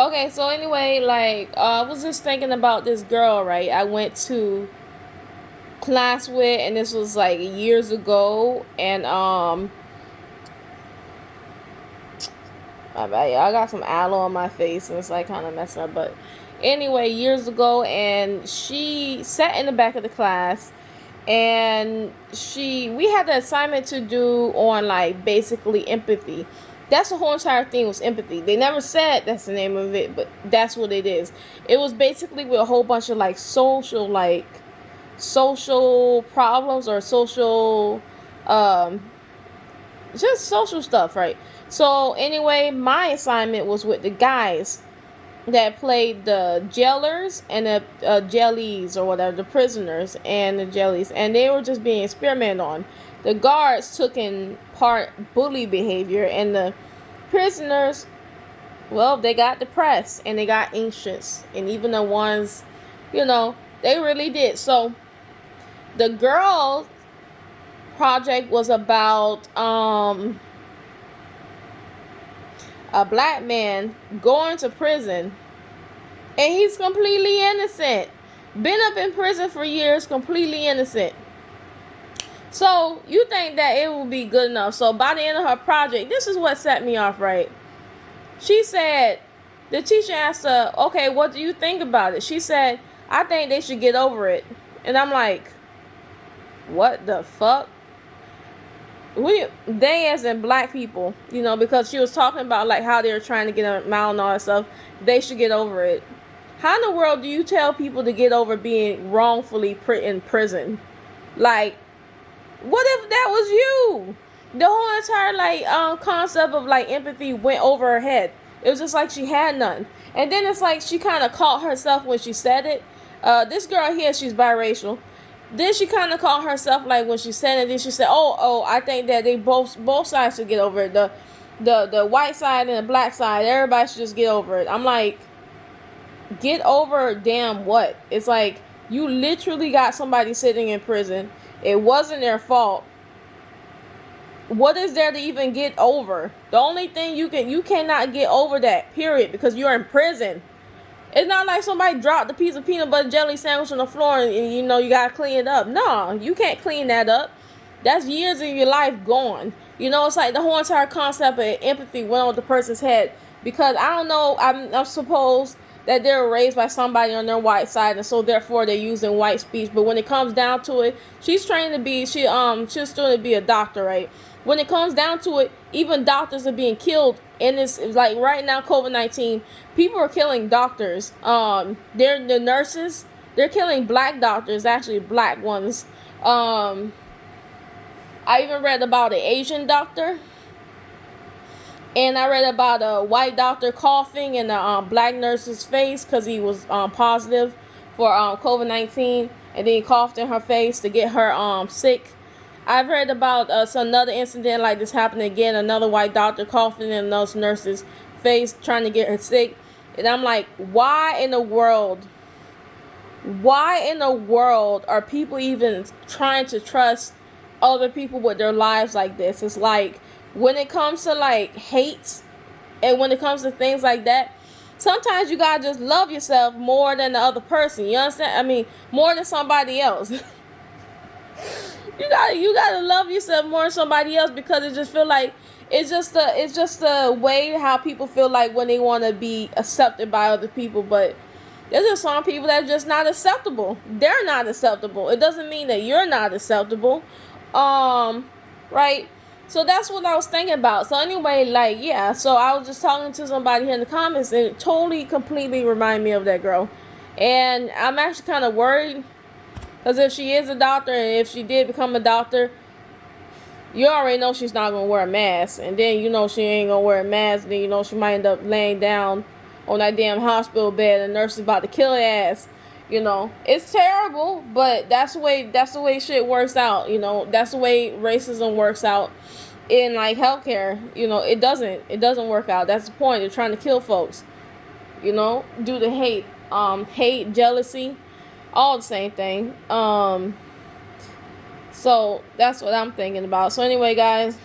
Okay, so anyway, like I was just thinking about this girl, right? I went to class with, and this was like years ago, and I got some aloe on my face, and it's like kind of messing up. But anyway, years ago, and she sat in the back of the class, and we had the assignment to do on like basically empathy. That's the whole entire thing was empathy. They never said that's the name of it, but that's what it is. It was basically with a whole bunch of like social problems or social um just social stuff, right? So anyway, my assignment was with the guys that played the jailers and the jellies or whatever, the prisoners and the jellies, and they were just being experimented on. The guards took in part bully behavior, and the prisoners, well, they got depressed and they got anxious, and even the ones, they really did. So the girl project was about a black man going to prison, and he's completely innocent. Been up in prison for years, completely innocent. So you think that it will be good enough? So by the end of her project, this is what set me off, right? She said, the teacher asked her, "Okay, what do you think about it?" She said, "I think they should get over it." And I'm like, what the fuck? They as in black people, because she was talking about like how they were trying to get them out and all that stuff. They should get over it. How in the world do you tell people to get over being wrongfully in prison? Like, what if that was you? The whole entire like concept of like empathy went over her head. It was just like she had none. And then it's like she kind of caught herself when she said it. This girl here, she's biracial. Then she kind of caught herself like when she said it. Then she said, "Oh, I think that they both sides should get over it. The white side and the black side. Everybody should just get over it." I'm like, get over damn what? It's like you literally got somebody sitting in prison. It wasn't their fault. What is there to even get over? The only thing you cannot get over that, period, because you're in prison. It's not like somebody dropped a piece of peanut butter jelly sandwich on the floor and you gotta clean it up. No, you can't clean that up. That's years of your life gone. It's like the whole entire concept of empathy went on the person's head, because I don't know. I'm supposed that they were raised by somebody on their white side, and so therefore they're using white speech. But when it comes down to it, she's trained to be she's studying to be a doctor, right? When it comes down to it, even doctors are being killed. And it's like right now, COVID-19, people are killing doctors. They're the nurses. They're killing black doctors, actually black ones. I even read about an Asian doctor, and I read about a white doctor coughing in a black nurse's face because he was positive for COVID-19, and then he coughed in her face to get her sick. I've heard about another incident like this happening again. Another white doctor coughing in another nurse's face, trying to get her sick. And I'm like, why in the world? Why in the world are people even trying to trust other people with their lives like this? It's like when it comes to like hate, and when it comes to things like that, sometimes you gotta just love yourself more than the other person. You understand? I mean, more than somebody else. You gotta love yourself more than somebody else, because it just feel like it's just a way how people feel like when they want to be accepted by other people. But there's just some people that are just not acceptable. They're not acceptable. It doesn't mean that you're not acceptable. Right? So that's what I was thinking about. So anyway, like, yeah, so I was just talking to somebody here in the comments, and it totally completely reminded me of that girl. And I'm actually kind of worried, because if she is a doctor, and if she did become a doctor, you already know she's not going to wear a mask. And then she ain't going to wear a mask. Then she might end up laying down on that damn hospital bed, and the nurse is about to kill her ass. It's terrible, but that's the way shit works out. That's the way racism works out in like healthcare. It doesn't work out. That's the point. They're trying to kill folks. Due to hate, jealousy, all the same thing. So that's what I'm thinking about. So anyway, guys,